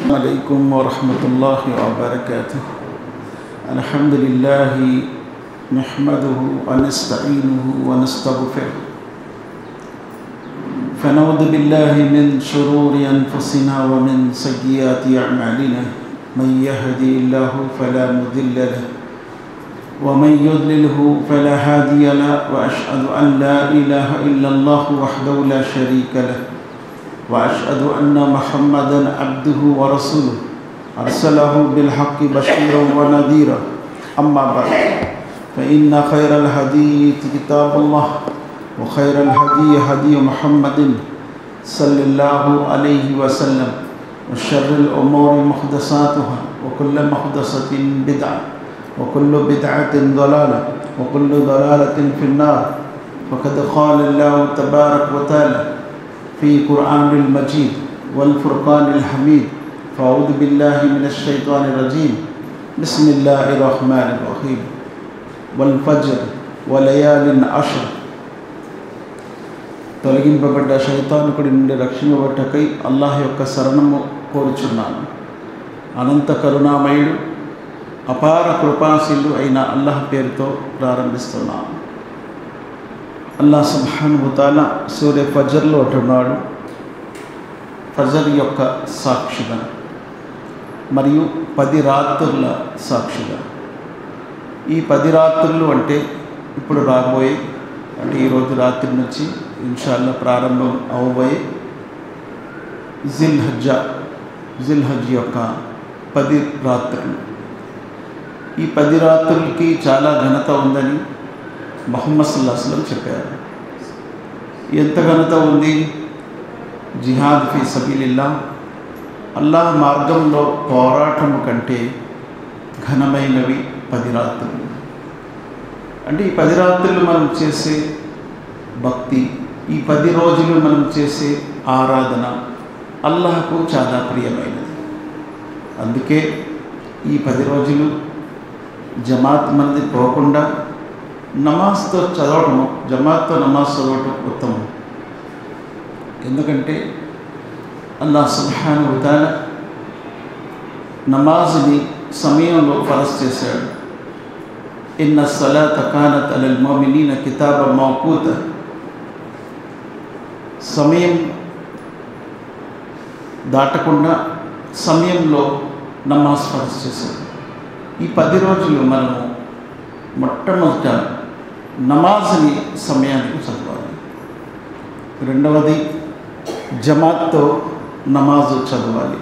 عليكم ورحمة الله وبركاته. الحمد لله نحمده ونستعينه ونستغفره فنعوذ بالله من شرور أنفسنا ومن سيئات أعمالنا. من يهدي الله فلا مضل له ومن يضلله فلا هادي له، وأشهد أن لا إله إلا الله وحده لا شريك له، وأشهد أن محمدا عبده ورسوله أرسله بالحق بشيرا ونذيرا. أما بعد، فإن خير الحديث كتاب الله، وخير الهدي هدي محمد صلى الله عليه وسلم، وشر الأمور محدثاتها، وكل محدثة بدعة، وكل بدعة ضلالة، وكل ضلالة في النار. فقد قال الله تبارك وتعالى في قرآن المجيد والفرقان الحميد: فأعوذ بالله من الشيطان الرجيم، بسم الله الرحمن الرحيم، والفجر وليال عشر. తొలగింపబడ్డ శైతానుకుడి నుండి రక్షింపబట్టకై అల్లాహ్ యొక్క శరణము కోరుచున్నాను. అనంత కరుణామయుడు, అపార కృపాశీలు అయిన అల్లాహ్ పేరుతో ప్రారంభిస్తున్నాను. అల్లాహ్ సుబ్హానహు తఆలా సూర ఫజర్లో అంటున్నాడు, ఫజర్ యొక్క సాక్షిగా మరియు 10 రాత్రుల సాక్షిగా. ఈ 10 రాత్రులు అంటే ఇప్పుడు రాబోయే, అంటే ఈరోజు రాత్రి నుంచి ఇన్షాల్లా ప్రారంభం అవబోయే జిల్హజ్ యొక్క 10 రాత్రులు. ఈ 10 రాత్రులకి చాలా ఘనత ఉందని ముహమ్మద్ సల్లల్లాహు అలైహి వసల్లం చెప్పారు. ఎంత ఘనత ఉంది? జిహాద్ ఫీ సబీలిల్లాహ్, అల్లాహ్ మార్గంలో పోరాటం కంటే ఘనమైనవి 10 రాత్రులు. అంటే ఈ 10 రాత్రులు మనం చేసే భక్తి, ఈ 10 రోజులు మనం చేసే ఆరాధన అల్లాహకు చాలా ప్రియమైనది. అందుకే ఈ 10 రోజులు జమాత్ మంది పోకుండా నమాజ్తో చదవటము, జమాత్తో నమాజ్ చదవటం ఉత్తమం. ఎందుకంటే అల్లాహ్ సుబ్హానహు వ తఆలా నమాజ్ని సమయంలో ఫరజ్ చేశాడు. ఇన్న సలాత కానత్ అలల్ ముమినీన కితాబం మౌకూత. సమయం దాటకుండా సమయంలో నమాజ్ ఫరజ్ చేశాడు. ఈ 10 రోజులు మనము మొట్టమొదట నమాజ్ని సమయానికి చదవాలి. రెండవది జమాత్తో నమాజ్ చదవాలి.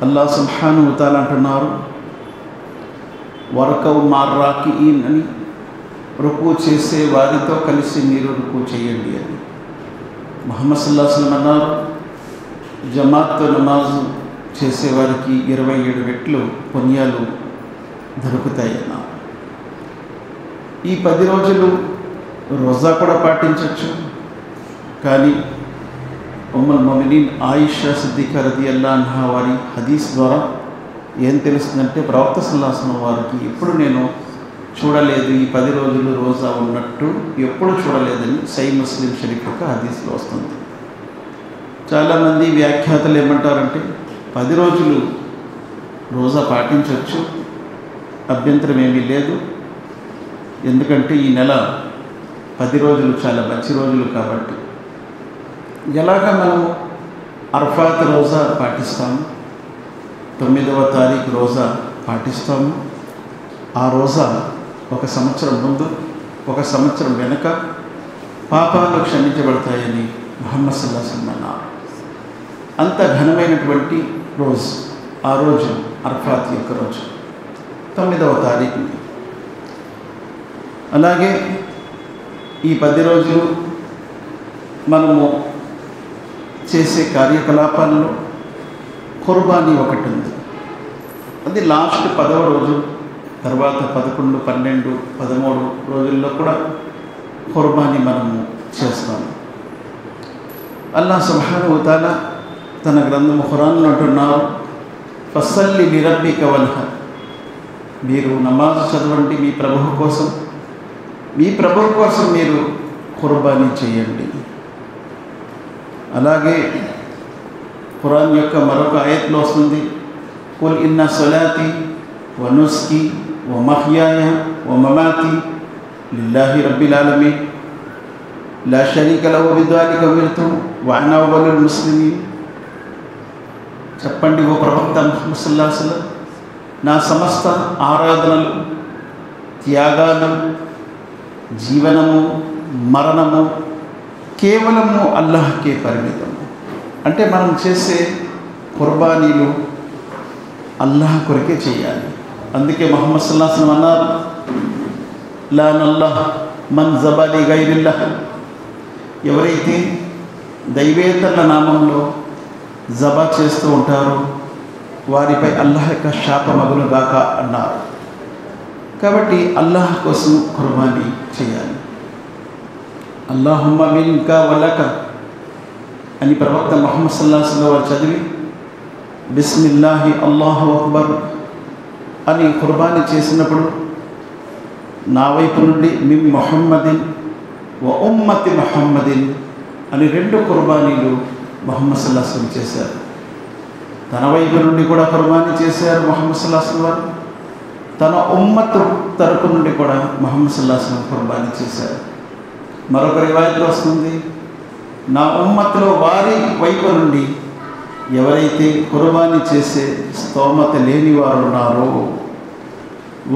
అల్లాహ్ సుబ్హానహు వ తఆలా అంటున్నారు, వరకౌ మార్రాకిఈన్ అని, రుకు చేసే వారితో కలిసి మీరు రుకు చేయండి అని. ముహమ్మద్ సల్లల్లాహు అలైహి వసల్లం అన్నారు, జమాత్తో నమాజ్ చేసేవారికి 27 రెట్లు పుణ్యాలు దొరుకుతాయి అన్నారు. ఈ 10 రోజులు రోజా కూడా పాటించవచ్చు. కానీ ఉమ్మల్ ముమినీన్ ఆయిషా సిద్దికా రదియల్లాహు అన్హా వారి హదీస్ ద్వారా ఏం తెలుస్తుందంటే, ప్రవక్త సల్లల్లాహు అలైహి వసల్లం వారికి ఎప్పుడు నేను చూడలేదు, ఈ 10 రోజులు రోజా ఉన్నట్టు ఎప్పుడు చూడలేదని సహీహ్ ముస్లిం షరీఫ్ యొక్క హదీస్లో వస్తుంది. చాలామంది వ్యాఖ్యాతలు ఏమంటారంటే 10 రోజులు రోజా పాటించవచ్చు, అభ్యంతరం ఏమీ లేదు. ఎందుకంటే ఈ నెల 10 రోజులు చాలా మంచి రోజులు కాబట్టి. ఎలాగ మనము అర్ఫాత్ రోజా పాటిస్తాము, 9వ తారీఖు రోజా పాటిస్తాము. ఆ రోజా 1 సంవత్సరం ముందు, 1 సంవత్సరం వెనుక పాపాలు క్షమించబడతాయని ముహమ్మద్ సల్లల్లాహు అలైహి వసల్లం అన్నారు. అంత ఘనమైనటువంటి రోజు ఆ రోజు, అర్ఫాత్ యొక్క రోజు 9వ తారీఖుని. అలాగే ఈ 10 రోజులు మనము చేసే కార్యకలాపాలలో ఖుర్బానీ ఒకటి ఉంది. అది లాస్ట్ 10వ రోజు, తర్వాత 11, 12, 13 రోజుల్లో కూడా ఖుర్బానీ మనము చేస్తాము. అల్లాహ్ సుబ్హానహు వ తఆలా తన గ్రంథము ఖురాన్లో అంటున్నారు, ఫసల్లి లిరబ్బిక వన్హర్. మీరు నమాజ్ చదవండి మీ ప్రభువు కోసం, మీ ప్రభువు కోసం మీరు ఖుర్బానీ చేయండి. అలాగే ఖురాన్ యొక్క మరొక ఆయత్లో వస్తుంది, కుల్ ఇన్న సలాతి వ నుస్కి వ మహ్యాయ వ మమాతి లిల్లాహి రబ్బిల్ ఆలమీన్ లా షరీక లహు బిద్వాలిక ఉమిర్తు వ అనా అవవలుల్ ముస్లిమీన్. చెప్పండి ఓ ప్రవక్త ముహమ్మద్ సల్లల్లాహు అలైహి వసల్లం, నా సమస్త ఆరాధనలు, త్యాగాలు, జీవనము, మరణము కేవలము అల్లాహ్కే పరిమితము. అంటే మనం చేసే కుర్బానీలు అల్లాహ్ కొరకే చేయాలి. అందుకే ముహమ్మద్ సల్లల్లాహు అలైహి వసల్లం అన్నారు, లానల్లాహ్ మన్ జబలి గైరిల్లాహ్. ఎవరైతే దైవేతరుల నామంలో జబా చేస్తూ ఉంటారో వారిపై అల్లాహ్ యొక్క శాపమగును గాక అన్నారు. కాబట్టి అల్లాహ్ కోసం కుర్బానీ చేయాలి. అల్లాహుమ్మ మిన్కా వలక అని ప్రవక్త ముహమ్మద్ సల్లల్లాహు అలైహి వసల్లం వారు చదివి బిస్మిల్లాహి అల్లాహు అక్బర్ అని కుర్బానీ చేసినప్పుడు నా వైపు నుండి మిమ్ ముహమ్మదిన్ వ ఉమ్మతి ముహమ్మదిన్ అని 2 కుర్బానీలు ముహమ్మద్ సల్లల్లాహు అలైహి వసల్లం చేశారు. తన వైపు నుండి కూడా కుర్బానీ చేశారు ముహమ్మద్ సల్లల్లాహు అలైహి వసల్లం. తన ఉమ్మత్ తరపు నుండి కూడా ముహమ్మద్ సల్లల్లాహు అలైహి వసల్లం కుర్బానీ చేశారు. మరొక రివాయత్లో వస్తుంది, నా ఉమ్మత్లో వారి వైపు నుండి ఎవరైతే కుర్బానీ చేసే స్తోమత లేని వారు ఉన్నారో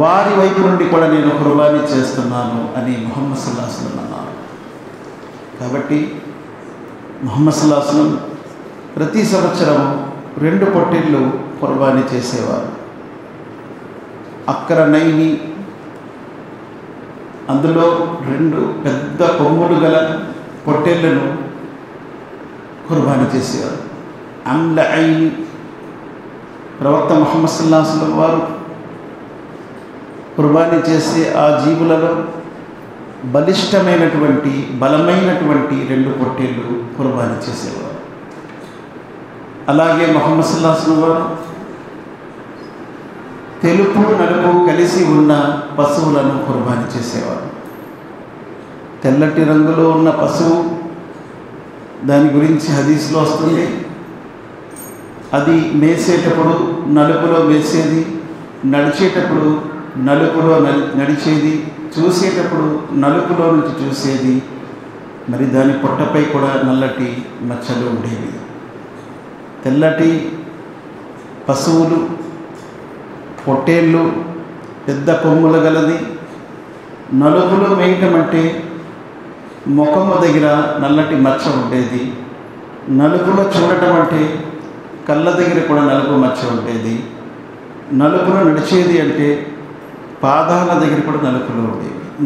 వారి వైపు నుండి కూడా నేను కుర్బానీ చేస్తున్నాను అని ముహమ్మద్ సల్లల్లాహు అలైహి వసల్లం అన్నారు. కాబట్టి ముహమ్మద్ సల్లల్లాహు అలైహి వసల్లం ప్రతి సంవత్సరం 2 పొట్టేళ్ళు కుర్బానీ చేసేవారు. అక్రనైని, అందులో 2 పెద్ద కొమ్ములు గల పొట్టేళ్లను కుర్బానీ చేసేవారు. అమ్ల ఐని, ప్రవక్త ముహమ్మద్ సల్లల్లాహు అలైహి వసల్లం వారు కుర్బానీ చేసే ఆ జీవులలో బలిష్టమైనటువంటి బలమైనటువంటి 2 పొట్టేళ్ళు కుర్బానీ చేసేవారు. అలాగే ముహమ్మద్ సల్లల్లాహు అలైహి వసల్లం వారు తెలుపు నలుపు కలిసి ఉన్న పశువులను కుర్బానీ చేసేవారు. తెల్లటి రంగులో ఉన్న పశువు, దాని గురించి హదీస్లో వస్తుంది, అది మేసేటప్పుడు నలుపులో మేసేది, నడిచేటప్పుడు నలుపులో నడిచేది, చూసేటప్పుడు నలుపులో నుంచి చూసేది, మరి దాని పొట్టపై కూడా నల్లటి మచ్చలు ఉండేవి. తెల్లటి పశువులు, పొట్టేళ్ళు, పెద్ద కొమ్ముల గలది, నలుపులో మేయటం అంటే ముఖము దగ్గర నల్లటి మచ్చ ఉండేది, నలుపులో చూడటం అంటే కళ్ళ దగ్గర కూడా నలుపు మచ్చ ఉండేది, నలుపులో నడిచేది అంటే పాదాల దగ్గర కూడా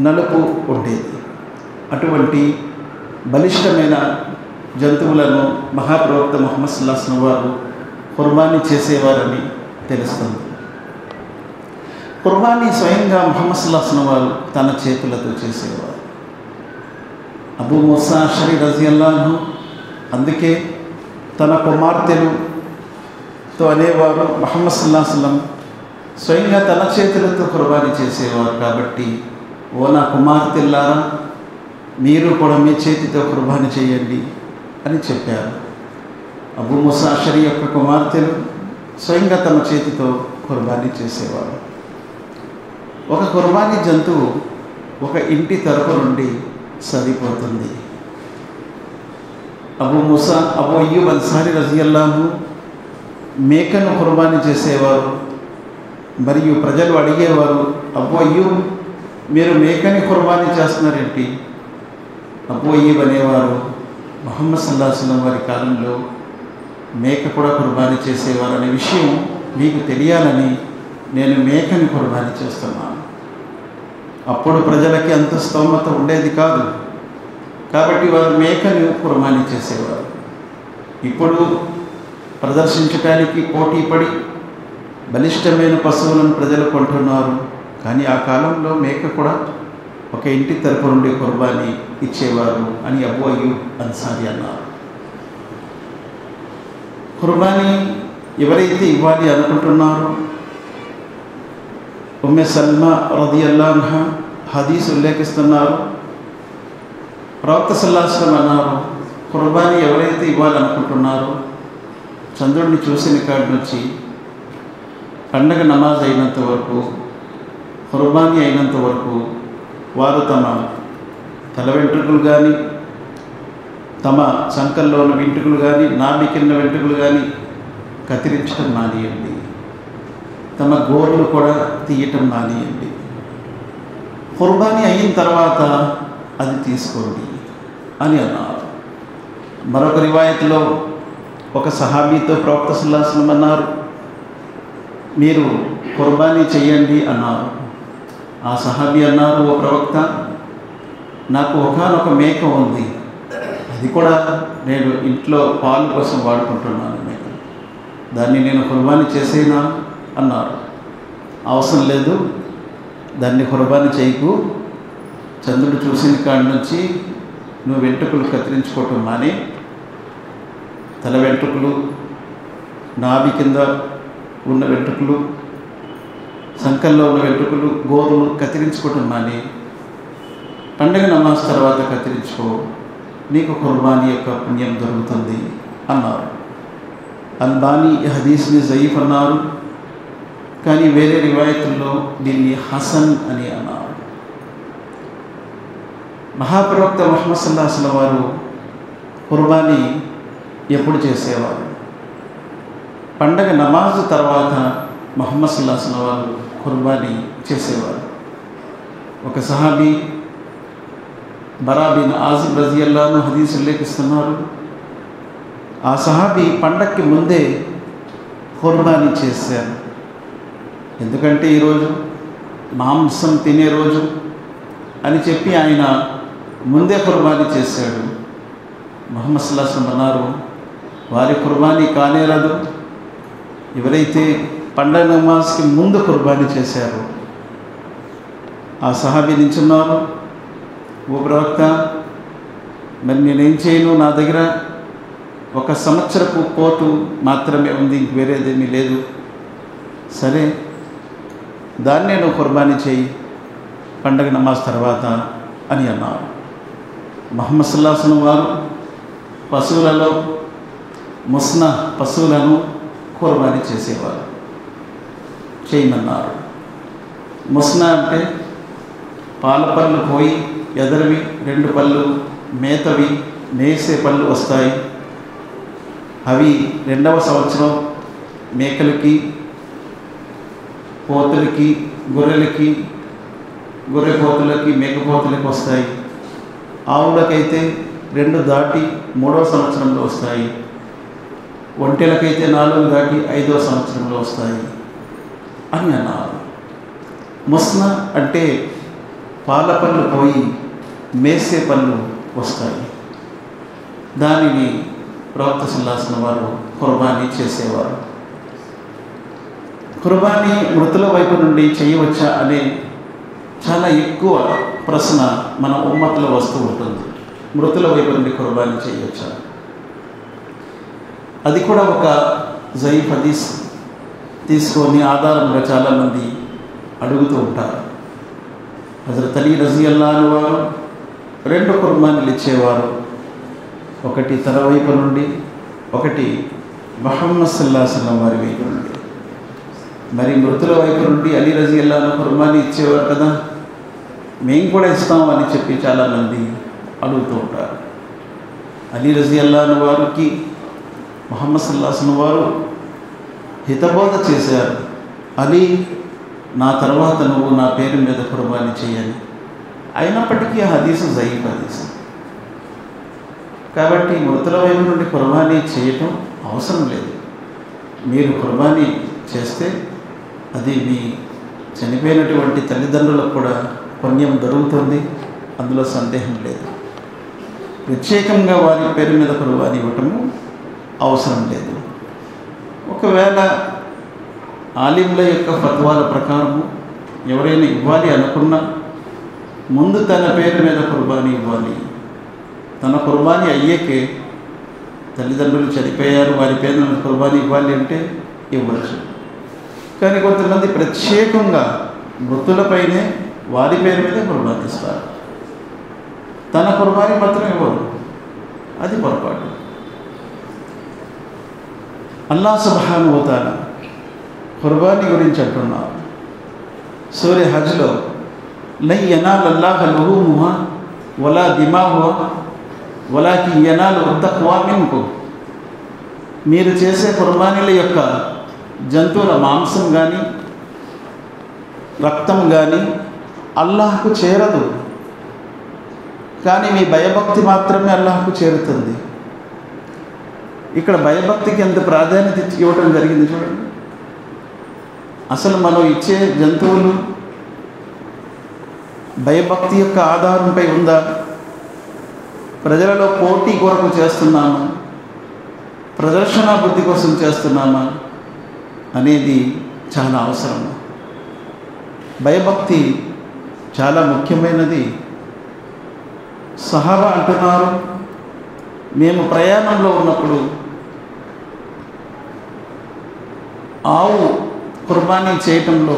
నలుపు ఉండేది. అటువంటి బలిష్టమైన జంతువులను మహాప్రవక్త ముహమ్మద్ సల్లల్లాహు అలైహి వసల్లం వారు కుర్బానీ చేసేవారని తెలుస్తుంది. కుర్బానీ స్వయంగా ముహమ్మద్ సల్లల్లాహు అలైహి వసల్లం వారు తన చేతులతో చేసేవారు. అబూ మూసా అష్అరీ రజియల్లాహు అన్హు అందుకే తన కుమార్తెలుతో అనేవారు, ముహమ్మద్ సల్లల్లాహు అలైహి వసల్లం స్వయంగా తన చేతులతో కుర్బానీ చేసేవారు కాబట్టి, ఓ నా కుమార్తెల్లారా, మీరు కూడా మీ చేతితో కుర్బానీ చేయండి అని చెప్పారు. అబూ మూసా అష్అరీ యొక్క కుమార్తెలు స్వయంగా తమ చేతితో కుర్బానీ చేసేవారు. ఒక కుర్బానీ జంతువు ఒక ఇంటి తరపు నుండి సరిపోతుంది. అబూ అయ్యూబ్ అన్సారీ రజియల్లాహు మేకను కుర్బానీ చేసేవారు. మరియు ప్రజలు అడిగేవారు, అబూ అయ్యూబ్ మీరు మేకని కుర్బానీ చేస్తున్నారేంటి? అబూ అయ్యూబ్ అనేవారు, ముహమ్మద్ సల్లల్లాహు అలైహి వసల్లం వారి కాలంలో మేక కూడా కుర్బానీ చేసేవారు అనే విషయం మీకు తెలియాలని నేను మేకని కుర్బానీ చేస్తున్నాను. అప్పుడు ప్రజలకి అంత స్తోమత ఉండేది కాదు కాబట్టి వారు మేకని కుర్బానీ చేసేవారు. ఇప్పుడు ప్రదర్శించడానికి పోటీ పడి బలిష్టమైన పశువులను ప్రజలు కొంటున్నారు. కానీ ఆ కాలంలో మేక కూడా ఒక ఇంటి తరపు నుండి కుర్బానీ ఇచ్చేవారు అని అబూ అయ్యూబ్ అన్సారీ అన్నారు. కుర్బానీ ఎవరైతే ఇవ్వాలి అనుకుంటున్నారో, ఉమ్మె సల్మా రదియల్లాహు అన్హా హదీస్ ఉల్లేఖిస్తున్నారు. ప్రవక్త సల్లల్లాహు అలైహి వసల్లం అన్నారు, కుర్బానీ ఎవరైతే ఇవ్వాలనుకుంటున్నారో చంద్రుడిని చూసిన కాడి నుంచి పండగ నమాజ్ అయినంత వరకు, ఖుర్బానీ అయినంత వరకు వారు తమ తల వెంట్రుకలు కానీ, తమ సంకల్లో ఉన్న వెంట్రుకలు కానీ, నాభి కింద వెంట్రుకలు కానీ కత్తిరించడం మానేయండి. తమ గోర్లు కూడా తీయటం మానేయండి. ఖుర్బానీ అయిన తర్వాత అది తీసుకోండి అని అన్నారు. మరొక రివాయత్లో ఒక సహాబీతో ప్రవక్త సల్లల్లాహు అలైహి వసల్లం అన్నారు, మీరు ఖుర్బానీ చేయండి అన్నారు. ఆ సహాబీ అన్నారు, ఓ ప్రవక్త, నాకు ఒకానొక మేక ఉంది, అది కూడా నేను ఇంట్లో పాలు కోసం వాడుకుంటున్నాను మేక, దాన్ని నేను ఖుర్బానీ చేసేనా అన్నారు. అవసరం లేదు, దాన్ని ఖుర్బానీ చేయకు. చంద్రుడు చూసిన కాడి నుంచి నువ్వు వెంట్రుకలు కత్తిరించుకోవటం మాని, తల వెంట్రుకలు, నాభి కింద ఉన్న వెంట్రుకలు, సంకల్లో ఉన్న వెంట్రుకలు, గోరులు కత్తిరించుకోవటం మాని పండగ నమాజ్ తర్వాత కత్తిరించుకో, నీకు ఖుర్బానీ యొక్క పుణ్యం దొరుకుతుంది అన్నారు. అల్బానీ ఈ హదీస్ని జయీఫ్ అన్నారు, కానీ వేరే రివాయతుల్లో దీన్ని హసన్ అని అన్నారు. మహాప్రవక్త ముహమ్మద్ సల్లల్లాహు అలైహి వసల్లం వారు ఖుర్బానీ ఎప్పుడు చేసేవారు? పండగ నమాజ్ తర్వాత ముహమ్మద్ సల్లల్లాహు అలైహి వసల్లం వారు ఖుర్బానీ చేసేవారు. ఒక సహాబీ బరా బిన్ ఆజిబ్ రజియల్లాహు అన్హు హదీస్ ఉల్లేఖిస్తున్నారు, ఆ సహాబీ పండగకి ముందే ఖుర్బానీ చేశారు. ఎందుకంటే ఈరోజు మాంసం తినే రోజు అని చెప్పి ఆయన ముందే ఖుర్బానీ చేశాడు. ముహమ్మద్ సల్లల్లాహు అలైహి వసల్లం అన్నారు, వారి ఖుర్బానీ కానేరదు ఎవరైతే పండగ నమాజ్కి ముందు ఖుర్బానీ చేశారు. ఆ సహాబీ నించున్నారు, ఓ ప్రవక్త, మరి నేనేం చేయను, నా దగ్గర 1 సంవత్సరపు పోతు మాత్రమే ఉంది, ఇంక వేరేదేమీ లేదు. సరే, దాన్ని నేను ఖుర్బానీ చేయి పండగ నమాజ్ తర్వాత అని అన్నారు. ముహమ్మద్ సల్లల్లాహు అలైహి వసల్లం వారు పశువులలో ముస్నా పశువులను ఖుర్బానీ చేసేవారు, చేయమన్నారు. ముస్నా అంటే పాల పళ్ళు పోయి ఎదరవి 2 పళ్ళు, మేతవి మేసే పళ్ళు వస్తాయి. అవి 2వ సంవత్సరం మేకలకి, పోతులకి, గొర్రెలకి, గొర్రెపోతులకి, మేకపోతులకి వస్తాయి. ఆవులకైతే 2 దాటి 3వ సంవత్సరంలో వస్తాయి. ఒంటెలకైతే 4 దాటి 5వ సంవత్సరంలో వస్తాయి అని అన్నారు. ముస్నా అంటే పాల పళ్ళు పోయి మేసే పళ్ళు వస్తాయి. దానిని ప్రవక్త సల్లల్లాహు అలైహి వసల్లం వారు ఖుర్బానీ చేసేవారు. ఖుర్బానీ మృతుల వైపు నుండి చేయవచ్చా అనే చాలా ఎక్కువ ప్రశ్న మన ఉమ్మత్తులో వస్తూ ఉంటుంది. మృతుల వైపు నుండి ఖుర్బానీ చేయవచ్చా? అది కూడా ఒక జయీఫ్ హదీస్ తీసుకొని ఆధారంగా చాలామంది అడుగుతూ ఉంటారు. హజరత్ అలీ రజియల్లాహు అన్హు వారు 2 ఖుర్బానీలు ఇచ్చేవారు, ఒకటి తన వైపు నుండి, ఒకటి ముహమ్మద్ సల్లల్లాహు అలైహి వసల్లం వారి వైపు నుండి. మరి మృతుల వైపు నుండి అలీ రజియల్లాహు అన్హు ఖుర్బానీ ఇచ్చేవారు కదా, మేము కూడా ఇస్తాం అని చెప్పి చాలామంది అడుగుతూ ఉంటారు. అలీ రజియల్లాహు అన్హు వారికి ముహమ్మద్ సల్లల్లాహు అలైహి వసల్లం వారు హితబోధ చేశారు, అలీ, నా తర్వాత నువ్వు నా పేరు మీద ఖుర్బానీ చేయని. అయినప్పటికీ ఆ హదీసు జయీఫ్ హదీసు. కాబట్టి మృతుల వైపు నుండి ఖుర్బానీ చేయటం అవసరం లేదు. మీరు ఖుర్బానీ చేస్తే అది మీ చనిపోయినటువంటి తల్లిదండ్రులకు కూడా పుణ్యం దొరుకుతుంది, అందులో సందేహం లేదు. ప్రత్యేకంగా వారి పేరు మీద ఖుర్బానీ ఇవ్వటము అవసరం లేదు. ఒకవేళ ఆలింల యొక్క ఫత్వాల ప్రకారము ఎవరైనా ఇవ్వాలి అనుకున్నా ముందు తన పేరు మీద ఖుర్బానీ ఇవ్వాలి. తన ఖుర్బానీ అయ్యేకే తల్లిదండ్రులు చనిపోయారు, వారి పేరు మీద ఖుర్బానీ ఇవ్వాలి అంటే ఇవ్వచ్చు. కానీ కొంతమంది ప్రత్యేకంగా మృతులపైనే వారి పేరు మీద ఖుర్బానీ ఇస్తారు, తన ఖుర్బానీ మాత్రం ఇవ్వరు. అది పొరపాటు. అల్లాహ్ సుబ్హానహు వ తఆలా ఖుర్బానీ గురించి అంటున్నారు సూర హజ్లో, లన్ యనాలల్లాహ లుహూముహా వలా దిమాహుహా వలాకిన్ యనాలుహు తఖ్వా మిన్కుమ్. మీరు చేసే ఖుర్బానీల యొక్క జంతువుల మాంసం కానీ రక్తం కానీ అల్లాహ్కు చేరదు, కానీ మీ భయభక్తి మాత్రమే అల్లాహ్కు చేరుతుంది. ఇక్కడ భయభక్తికి ఎంత ప్రాధాన్యత ఇవ్వటం జరిగింది చూడండి. అసలు మనం ఇచ్చే జంతువులు భయభక్తి యొక్క ఆధారంపై ఉందా? ప్రజలలో పోటీ కొరకు చేస్తున్నామా, ప్రదర్శన బుద్ధి కోసం చేస్తున్నామా అనేది చాలా అవసరం. భయభక్తి చాలా ముఖ్యమైనది. సహాబా అంటున్నారు, మేము ప్రయాణంలో ఉన్నప్పుడు ఆవు కుర్బానీ చేయటంలో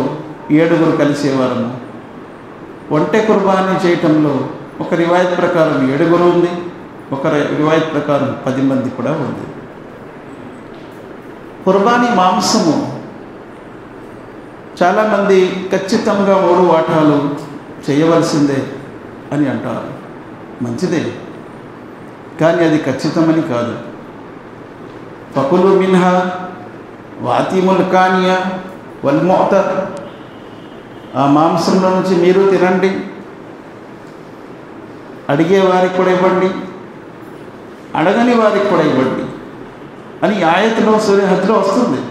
7 కలిసేవారము. ఒంటె కుర్బానీ చేయటంలో ఒక రివాయత్ ప్రకారం 7 ఉంది, ఒక రివాయత్ ప్రకారం 10 మంది కూడా ఉంది. కుర్బానీ మాంసము చాలామంది ఖచ్చితంగా 3 వాటాలు చేయవలసిందే అని అంటారు. మంచిదే, కానీ అది ఖచ్చితమని కాదు. ఫకులు మిన్హా వాతిముల్ కానియా వల్ ముఅతర్, ఆ మాంసంలో నుంచి మీరు తినండి, అడిగే వారికి కూడా ఇవ్వండి, అడగని వారికి కూడా ఇవ్వండి అని ఆయతలో సూర హజ్లో వస్తుంది.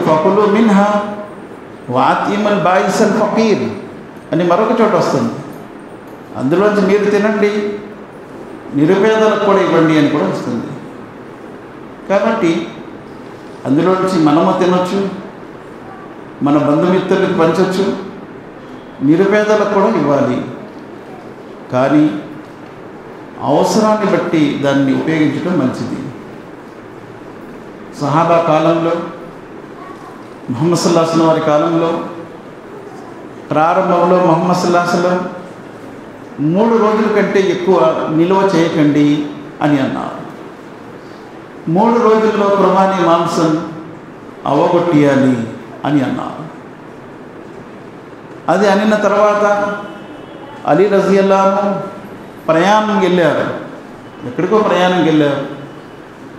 ఫకులు మిన్హా వాతిముల్ బాయిసల్ ఫకీర్ అని మరొక చోట వస్తుంది. అందులోంచి మీరు తినండి, నిరుపేదలకు కూడా ఇవ్వండి అని కూడా వస్తుంది. కాబట్టి అందులో నుంచి మనము తినొచ్చు, మన బంధుమిత్రులకు పంచవచ్చు, నిరుపేదలకు కూడా ఇవ్వాలి. కానీ అవసరాన్ని బట్టి దాన్ని ఉపయోగించడం మంచిది. సహాబా కాలంలో, ముహమ్మద్ సల్లల్లాహు అలైహి వసల్లం వారి కాలంలో ప్రారంభంలో ముహమ్మద్ సల్లల్లాహు అలైహి వసల్లం 3 రోజుల కంటే ఎక్కువ నిల్వ చేయకండి అని అన్నారు. 3 రోజుల్లో కుర్బానీ మాంసం అవగొట్టియాలి అని అన్నారు. అది అనిన తర్వాత అలీ రజియల్లాహు అన్హు ప్రయాణం వెళ్ళారు. ఎక్కడికో ప్రయాణం వెళ్ళారు.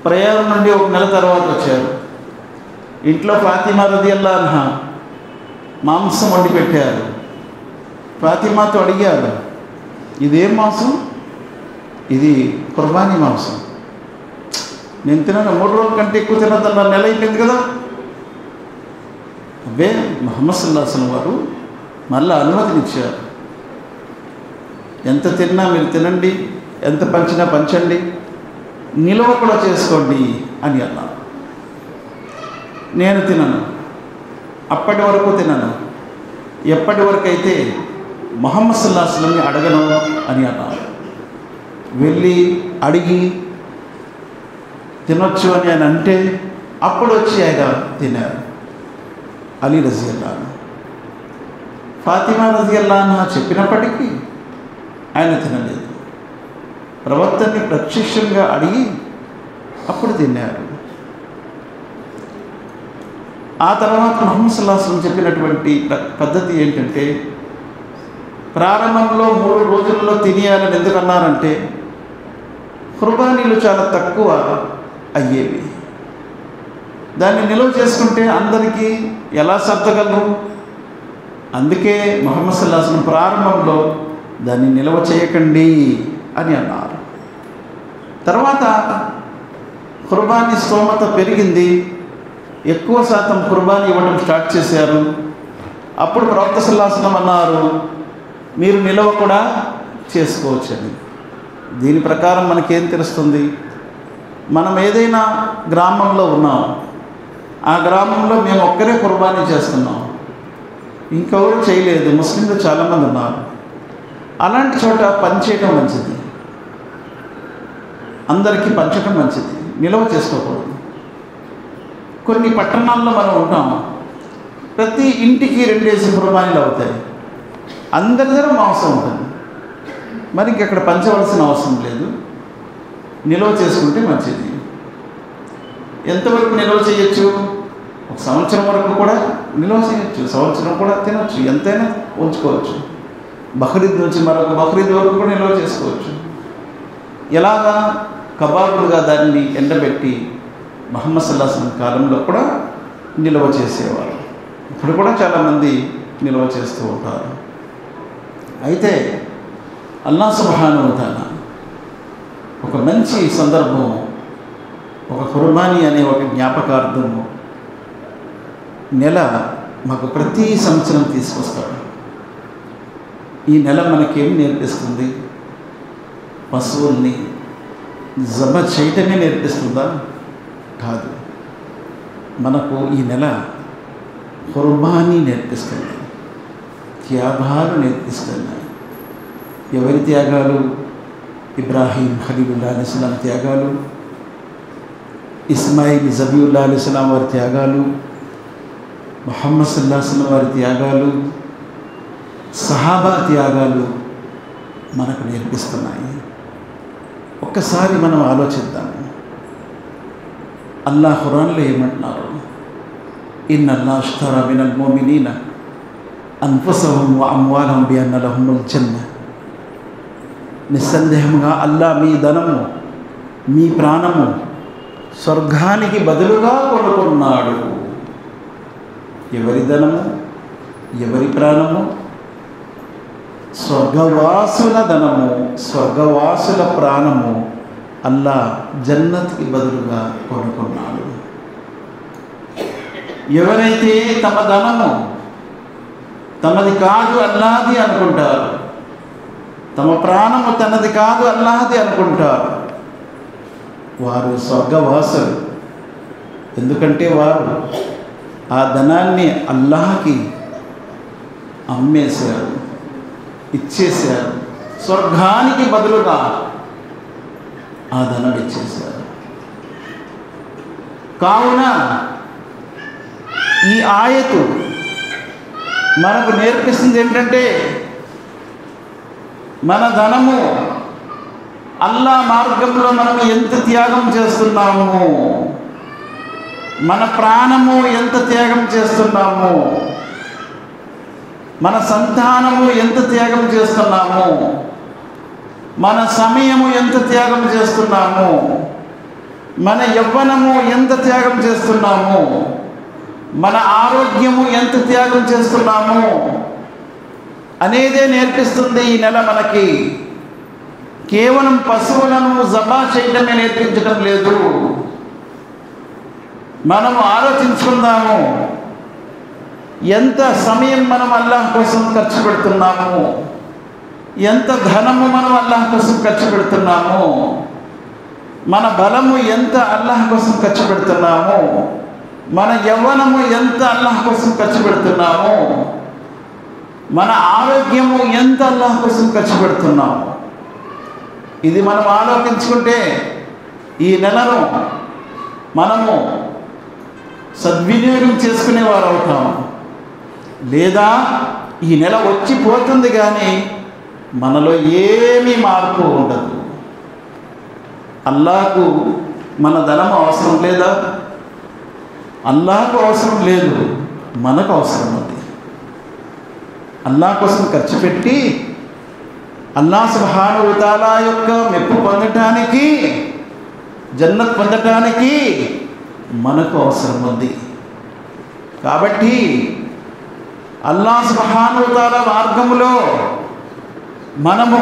ప్రయాణం నుండి 1 నెల తర్వాత వచ్చారు. ఇంట్లో ఫాతిమా రజియల్లాహు అన్హా మాంసం వండి పెట్టారు. ఫాతిమాతో అడిగారు, ఇదేం మాంసం? ఇది కుర్బానీ మాంసం. నేను తినను, 3 రోజుల కంటే ఎక్కువ తినద్దన్న, నెల అయిపోయింది కదా. అబ్బే, ముహమ్మద్ సల్లల్లాహు అలైహి వసల్లం వారు మళ్ళీ అనుమతినిచ్చారు. ఎంత తిన్నా మీరు తినండి, ఎంత పంచినా పంచండి, నిల్వ కూడా చేసుకోండి అని అన్నారు. నేను తినను, అప్పటి వరకు తినను, ఎప్పటి వరకు అయితే ముహమ్మద్ సల్లల్లాహు అలైహి వసల్లంని అడగను అని అన్నారు. వెళ్ళి అడిగి తినొచ్చు అని ఆయన అంటే అప్పుడు వచ్చి ఆయన తినారు. అలీ రజియల్లాహు అన్హు. ఫాతిమా రజియల్లాహు అన్హా చెప్పినప్పటికీ ఆయన తినలేదు. ప్రవక్తని ప్రత్యక్షంగా అడిగి అప్పుడు తిన్నారు. ఆ తర్వాత ముహమ్మద్ సల్లల్లాహు అలైహి వసల్లం చెప్పినటువంటి పద్ధతి ఏంటంటే, ప్రారంభంలో 3 రోజుల్లో తినేయాలని ఎందుకన్నారంటే కుర్బానీలు చాలా తక్కువ అయ్యేవి. దాన్ని నిల్వ చేసుకుంటే అందరికీ ఎలా సర్దగలరు? అందుకే ముహమ్మద్ సల్లల్లాహు అలైహి వసల్లం ప్రారంభంలో దాన్ని నిల్వ చేయకండి అని అన్నారు. తర్వాత కుర్బానీ స్తోమత పెరిగింది, ఎక్కువ శాతం కుర్బానీ ఇవ్వడం స్టార్ట్ చేశారు. అప్పుడు ప్రవక్త సల్లల్లాహు అలైహి వసల్లం అన్నారు, మీరు నిల్వ కూడా చేసుకోవచ్చని. దీని ప్రకారం మనకేం తెలుస్తుంది? మనం ఏదైనా గ్రామంలో ఉన్నాం, ఆ గ్రామంలో మేము ఒక్కరే కుర్బానీ చేస్తున్నాం, ఇంకెవరు చేయలేదు, ముస్లింలు చాలామంది ఉన్నారు. అలాంటి చోట పంచేయటం మంచిది, అందరికీ పంచడం మంచిది, నిల్వ చేసుకోకూడదు. కొన్ని పట్టణాల్లో మనం ఉంటాం, ప్రతి ఇంటికి 2 కుర్బానీలు అవుతాయి, అందరి దగ్గర మాంసం ఉంటుంది, మరి అక్కడ పంచవలసిన అవసరం లేదు, నిల్వ చేసుకుంటే మంచిది. ఎంతవరకు నిల్వ చేయొచ్చు? ఒక సంవత్సరం వరకు కూడా నిల్వ చేయొచ్చు, సంవత్సరం కూడా తినొచ్చు, ఎంతైనా ఉంచుకోవచ్చు. బక్రీద్ నుంచి మరొక బక్రీద్ వరకు కూడా నిల్వ చేసుకోవచ్చు. ఎలాగా? కబాబులుగా దాన్ని ఎండబెట్టి ముహమ్మద్ సల్లల్లాహు అలైహి వసల్లం కాలంలో కూడా నిల్వ చేసేవారు. ఇప్పుడు కూడా చాలామంది నిల్వ చేస్తూ ఉంటారు. అయితే అల్లాహ్ సుబ్హానహు వ తఆలా ఒక మంచి సందర్భం, ఒక కుర్బానీ అనే ఒక జ్ఞాపకార్థము నెల మాకు ప్రతి సంవత్సరం తీసుకొస్తాడు. ఈ నెల మనకేం నేర్పిస్తుంది? పశువుల్ని జబ చేయటమే నేర్పిస్తుందా? కాదు. మనకు ఈ నెల కుర్బానీ నేర్పిస్తుంది, త్యాగాలు నేర్పిస్తున్నాయి. ఎవరి త్యాగాలు? ఇబ్రాహీం ఖలీలుల్లాహ్ అలైహిస్సలాం త్యాగాలు, ఇస్మాయిల్ జబీయుల్లాహ్ అలైహిస్సలాం వారి త్యాగాలు, ముహమ్మద్ సల్లల్లాహు అలైహి వసల్లం వారి త్యాగాలు, సహాబా త్యాగాలు మనకు నేర్పిస్తున్నాయి. ఒక్కసారి మనం ఆలోచిద్దాము. అల్లాహ్ ఖురాన్లో ఏమంటున్నారు? ఇన్నల్లాహ్ అష్తరా మినల్ ముమినీన అన్ఫుసహుమ్ వ అమ్వాలహుమ్ బిఅన్న లహుముల్ జన్నah. నిస్సందేహంగా అల్లా మీ ధనము, మీ ప్రాణము స్వర్గానికి బదులుగా కొనుక్కున్నాడు. ఎవరి ధనము, ఎవరి ప్రాణము? స్వర్గవాసుల ధనము, స్వర్గవాసుల ప్రాణము అల్లా జన్నత్కి బదులుగా కొనుక్కున్నాడు. ఎవరైతే తమ ధనము తమది కాదు అల్లాహది అనుకుంటారు, తమ ప్రాణము తనది కాదు అల్లాహది అనుకుంటారు, వారు స్వర్గవాసులు. ఎందుకంటే వారు ఆ ధనాన్ని అల్లాహకి అమ్మేశారు, ఇచ్చేశారు. స్వర్గానికి బదులుగా ఆ ధనం ఇచ్చేశారు. కావున ఈ ఆయతు మనకు నేర్పిస్తుంది ఏంటంటే, మన ధనము అల్లా మార్గంలో మనం ఎంత త్యాగం చేస్తున్నాము, మన ప్రాణము ఎంత త్యాగం చేస్తున్నాము, మన సంతానము ఎంత త్యాగం చేస్తున్నాము, మన సమయము ఎంత త్యాగం చేస్తున్నాము, మన యవ్వనము ఎంత త్యాగం చేస్తున్నాము, మన ఆరోగ్యము ఎంత త్యాగం చేస్తున్నాము అనేదే నేర్పిస్తుంది ఈ నెల మనకి. కేవలం పశువులను జబా చేయడమే నేర్పించడం లేదు. మనము ఆలోచించుకుందాము, ఎంత సమయం మనం అల్లాహ్ కోసం ఖర్చు పెడుతున్నాము, ఎంత ధనము మనం అల్లాహ్ కోసం ఖర్చు పెడుతున్నాము, మన బలము ఎంత అల్లాహ్ కోసం ఖర్చు పెడుతున్నాము, మన యవ్వనము ఎంత అల్లాహ్ కోసం ఖర్చు పెడుతున్నాము, మన ఆరోగ్యము ఎంత అల్లాహ్ కోసం ఖర్చు పెడుతున్నాము. ఇది మనం ఆలోచించుకుంటే ఈ నెలను మనము సద్వినియోగం చేసుకునేవారు అవుతాము. లేదా ఈ నెల వచ్చిపోతుంది కానీ మనలో ఏమీ మార్పు ఉండదు. అల్లాహకు మన ధనము అవసరం లేదా? అల్లాహకు అవసరం లేదు, మనకు అవసరం ఉంది. అల్లాహ్ కోసం ఖర్చు పెట్టి అల్లాహ్ సుబ్హానహు వ తఆలా యొక్క మెప్పు పొందటానికి, జన్నత్ పొందటానికి మనకు అవసరం ఉంది. కాబట్టి అల్లాహ్ సుబ్హానహు వ తఆలా మార్గములో మనము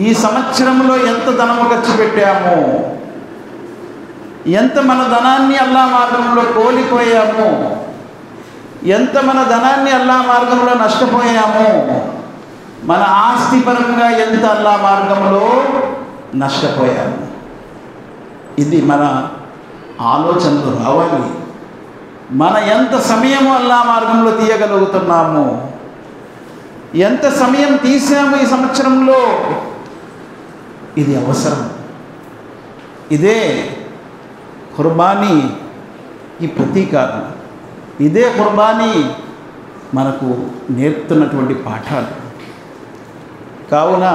ఈ సంవత్సరంలో ఎంత ధనము ఖర్చు పెట్టాము, ఎంత మన ధనాన్ని అల్లాహ్ మార్గంలో కోల్పోయాము, ఎంత మన ధనాన్ని అల్లాహ్ మార్గంలో నష్టపోయాము, మన ఆస్తి పరంగా ఎంత అల్లాహ్ మార్గంలో నష్టపోయాము, ఇది మన ఆలోచనలు రావాలి. మన ఎంత సమయము అల్లాహ్ మార్గంలో తీయగలుగుతున్నాము, ఎంత సమయం తీసాము ఈ సంవత్సరంలో, ఇది అవసరం. ఇదే కుర్బానీ ఈ ప్రతీకారం, ఇదే కుర్బానీ మనకు నేర్పుతున్నటువంటి పాఠాలు. కావున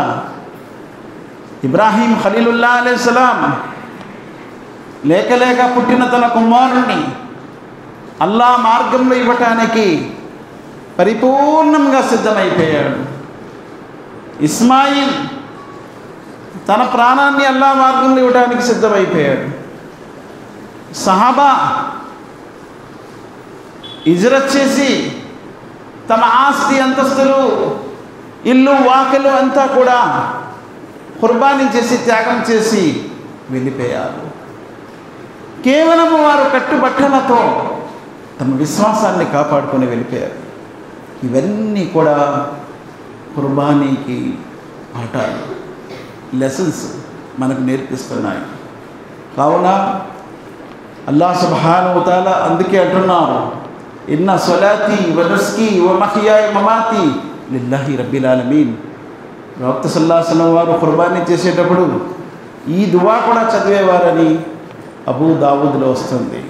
ఇబ్రాహీం ఖలీలుల్లాహ్ అలైహిస్సలాం లేక లేక పుట్టిన తన కుమారుణ్ణి అల్లా మార్గంలో ఇవ్వటానికి పరిపూర్ణంగా సిద్ధమైపోయాడు. ఇస్మాయిల్ తన ప్రాణాన్ని అల్లా మార్గంలో ఇవ్వడానికి సిద్ధమైపోయాడు. సహాబా హిజ్రత్ చేసి తమ ఆస్తి అంతస్తులు ఇల్లు వాకిలు అంతా కూడా ఖుర్బానీ చేసి త్యాగం చేసి వెళ్ళిపోయారు. కేవలం వారు కట్టుబట్టలతో తమ విశ్వాసాన్ని కాపాడుకొని వెళ్ళిపోయారు. ఇవన్నీ కూడా ఖుర్బానీకి పాఠాలు, లెసన్స్ మనకు నేర్పిస్తున్నాయి. కావున అల్లాహ్ సుబ్హానహు వ తఆలా అందుకే అంటున్నారు, ఇన్న సలాతి వ నుస్కి వ మహ్యాయ మమాతి లిల్లాహి రబ్బిల్ ఆలమీన్. ప్రవక్త సల్లల్లాహు అలైహి వసల్లం వారు ఖుర్బానీ చేసేటప్పుడు ఈ దువా కూడా చదివేవారని అబూ దావూద్లో వస్తుంది.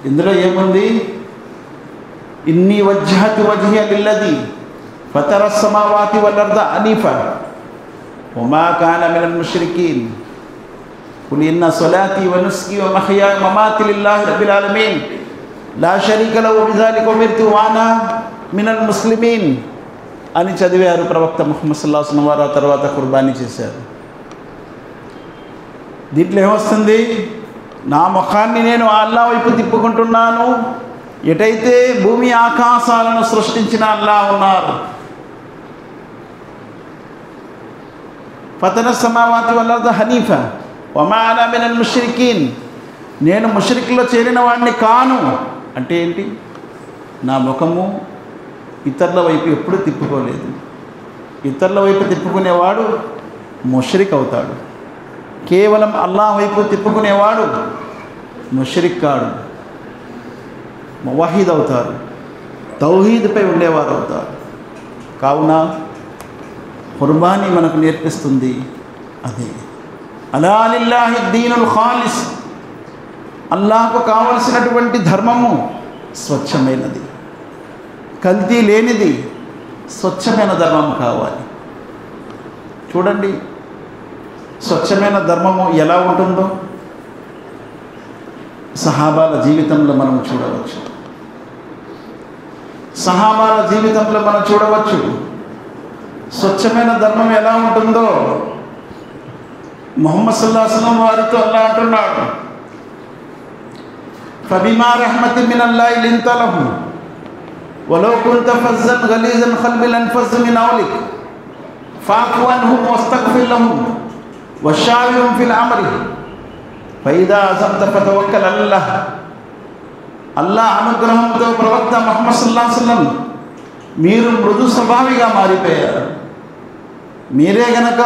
ఇందులో ఏముంది? ఇన్నీ వజ్జహతు వజ్హియ లిల్లదీ ఫతర సమావాతి వల్ అర్ద హనీఫా వమా కాన మినల్ ముష్రికీన్ కుల్ ఇన్న సలాతి వ నుస్కి వ మహ్యాయ మమాతి లిల్లాహి రబ్బిల్ ఆలమీన్ లా షరీక లహు బిజాలిక ఉమిర్తు వ అనా మినల్ ముస్లిమీన్ అని చదివారు ప్రవక్త ముహమ్మద్ సల్లల్లాహు అలైహి వసల్లం వారు. ఆ తర్వాత ఖుర్బానీ చేశారు. దీంట్లో ఏమొస్తుంది? నా ముఖాన్ని నేను అల్లా వైపు తిప్పుకుంటున్నాను. ఎటైతే భూమి ఆకాశాలను సృష్టించిన అల్లా ఉన్నారు. ఫతన సమావాతి వల్ అర్ద హనీఫా వమా అనా మినల్ ముష్రికీన్. నేను ముష్రికుల్లో చేరిన వాడిని కాను. అంటే ఏంటి? నా ముఖము ఇతరుల వైపు ఎప్పుడు తిప్పుకోలేదు. ఇతరుల వైపు తిప్పుకునేవాడు ముష్రిక్ అవుతాడు. కేవలం అల్లాహ్ వైపు తిప్పుకునేవాడు ముష్రిక్ కాడు, మువహీద్ అవుతారు, తౌహీద్పై ఉండేవారు అవుతారు. కావున ఖుర్బానీ మనకు నేర్పిస్తుంది అదే. అలా లిల్లాహి దీనుల్ ఖాలిస్. అల్లాహకు కావలసినటువంటి ధర్మము స్వచ్ఛమైనది, కల్తీ లేనిది, స్వచ్ఛమైన ధర్మము కావాలి. చూడండి, స్వచ్ఛమైన ధర్మము ఎలా ఉంటుందో సహాబాల జీవితంలో మనం చూడవచ్చు. సహాబాల జీవితంలో మనం చూడవచ్చు స్వచ్ఛమైన ధర్మం ఎలా ఉంటుందో. ముహమ్మద్ సల్లల్లాహు అలైహి వసల్లం వారితో అల్లాహ్ అంటున్నాడు, ఫబిమా రహ్మతిన్ మినల్లాహి లింత లహుం వలౌ కుంత ఫజ్జన్ గలీజన్ ఖల్బిల్ అన్ఫజ్ మిన్ హౌలిక్ ఫాఫు అన్హుమ్ వస్తగ్ఫిర్ లహుం వషావిరుహుం ఫిల్ అమ్రి ఫైదా అజమ్త ఫతవక్కల్ అలల్లాహ్. అల్లాహ్ అనుగ్రహంతో ప్రవక్త ముహమ్మద్ సల్లల్లాహు అలైహి వసల్లం మీరు మృదు స్వభావిగా మారిపోయారు. మీరే గనక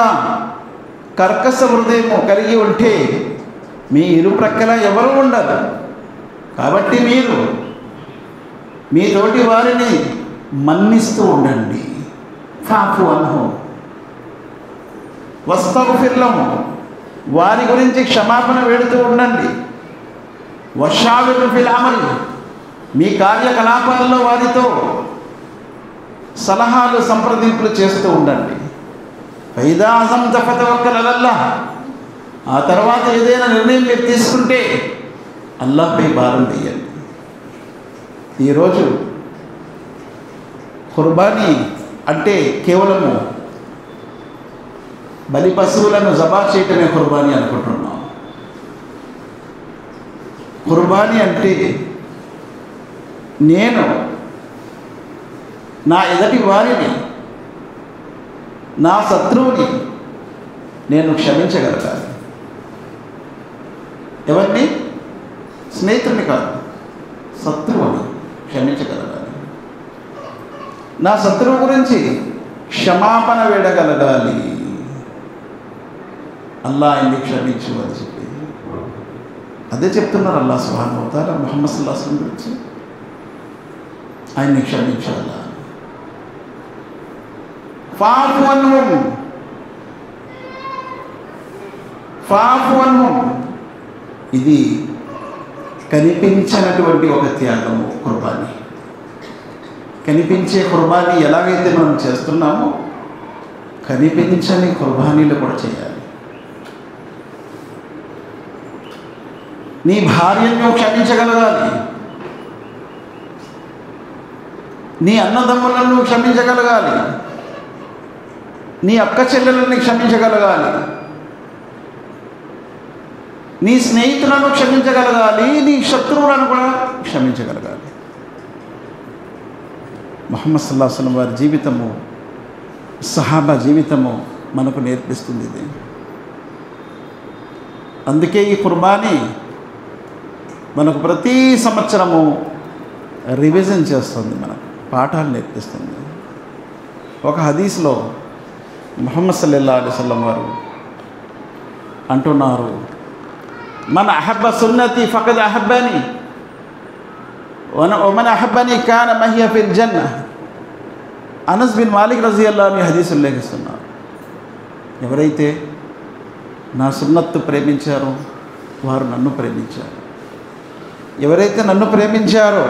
కర్కశ హృదయము కలిగి ఉంటే మీ ఇరు ప్రక్కల ఎవరు ఉండరు. కాబట్టి మీరు మీ తోటి వారిని మన్నిస్తూ ఉండండి. ఫాఫు అన్హుమ్ వస్తగ్ఫిర్ లహుం, వారి గురించి క్షమాపణ వేడుతూ ఉండండి. వషావిరుహుం ఫిల్ అమ్రి, మీ కార్యకలాపాల్లో వారితో సలహాలు సంప్రదింపులు చేస్తూ ఉండండి. ఫైదా అజమ్త ఫతవక్కల్ అలల్లాహ్, ఆ తర్వాత ఏదైనా నిర్ణయం మీరు తీసుకుంటే అల్లాహ్పై భారం వేయండి. ఈరోజు ఖుర్బానీ అంటే కేవలము బలి పశువులను జబా చేయటమే ఖుర్బానీ అనుకుంటున్నాం. ఖుర్బానీ అంటే నేను నా ఎదటి వారిని, నా శత్రువుని నేను క్షమించగలగాలి. ఎవరిని? స్నేహితుడిని కాదు, శత్రువుని క్షమించగలగాలి. నా శత్రువు గురించి క్షమాపణ వేడగలగాలి. అల్లా ఆయన్ని క్షమించు అని చెప్పి అదే చెప్తున్నారు అల్లాహ్ సుబ్హానహు వ తఆలా ముహమ్మద్ సల్లల్లాహు అలైహి వసల్లం గురించి. ఆయన్ని క్షమించాలా. ఫాఫు అన్హుమ్, ఫాఫు అన్హుమ్, ఇది కనిపించినటువంటి ఒక త్యాగము ఖుర్బానీ. కనిపించే ఖుర్బానీ ఎలాగైతే మనం చేస్తున్నామో కనిపించని ఖుర్బానీలు కూడా చేయాలి. నీ భార్యను క్షమించగలగాలి, నీ అన్నదమ్ములను క్షమించగలగాలి, నీ అక్క చెల్లెలని క్షమించగలగాలి, నీ స్నేహితులను క్షమించగలగాలి, నీ శత్రువులను కూడా క్షమించగలగాలి. ముహమ్మద్ సల్లల్లాహు అలైహి వసల్లం వారి జీవితము, సహాబా జీవితము మనకు నేర్పిస్తుంది ఇది. అందుకే ఈ కుర్బానీ మనకు ప్రతి సంవత్సరము రివిజన్ చేస్తుంది, మనకు పాఠాలు నేర్పిస్తుంది. ఒక హదీస్లో ముహమ్మద్ సల్లల్లాహు అలైహి వసల్లం వారు అంటున్నారు, మన అహబ్బ సున్నతి ఫకద్ అహబ్బని వమన్ అహబ్బని కాన మహియ ఫిల్ జన్న. అనస్ బిన్ మాలిక్ రజియల్లాహు అన్హు హదీస్ ఉల్లేఖిస్తున్నారు, ఎవరైతే నా సున్నత్తు ప్రేమించారో వారు నన్ను ప్రేమించారు, ఎవరైతే నన్ను ప్రేమించారో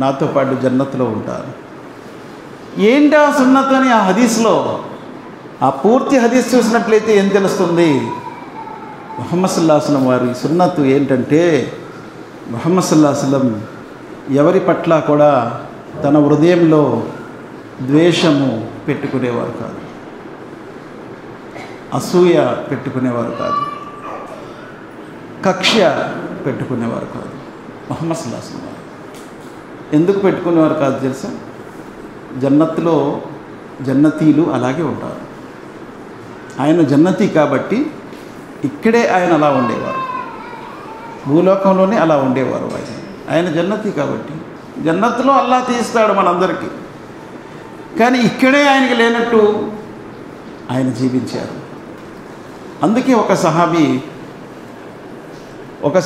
నాతో పాటు జన్నత్తులో ఉంటారు. ఏంటి ఆ సున్నత్ అని ఆ హదీస్లో, ఆ పూర్తి హదీస్ చూసినట్లయితే ఏం తెలుస్తుంది? ముహమ్మద్ సల్లల్లాహు అలైహి వసల్లం వారి సున్నతు ఏంటంటే, ముహమ్మద్ సల్లల్లాహు అలైహి వసల్లం ఎవరి పట్ల కూడా తన హృదయంలో ద్వేషము పెట్టుకునేవారు కాదు, అసూయ పెట్టుకునేవారు కాదు, కక్ష పెట్టుకునేవారు కాదు. ముహమ్మద్ సల్లల్లాహు అలైహి వసల్లం ఎందుకు పెట్టుకునేవారు కాదు తెలుసా? జన్నత్తులో జన్నతీలు అలాగే ఉంటారు. ఆయన జన్నతీ కాబట్టి ఇక్కడే ఆయన అలా ఉండేవారు, భూలోకంలోనే అలా ఉండేవారు. ఆయన జన్నతీ కాబట్టి జన్నత్తులో అల్లాహ్ తీస్తాడు మనందరికీ, కానీ ఇక్కడే ఆయనకి లేనట్టు ఆయన జీవించారు. అందుకే ఒక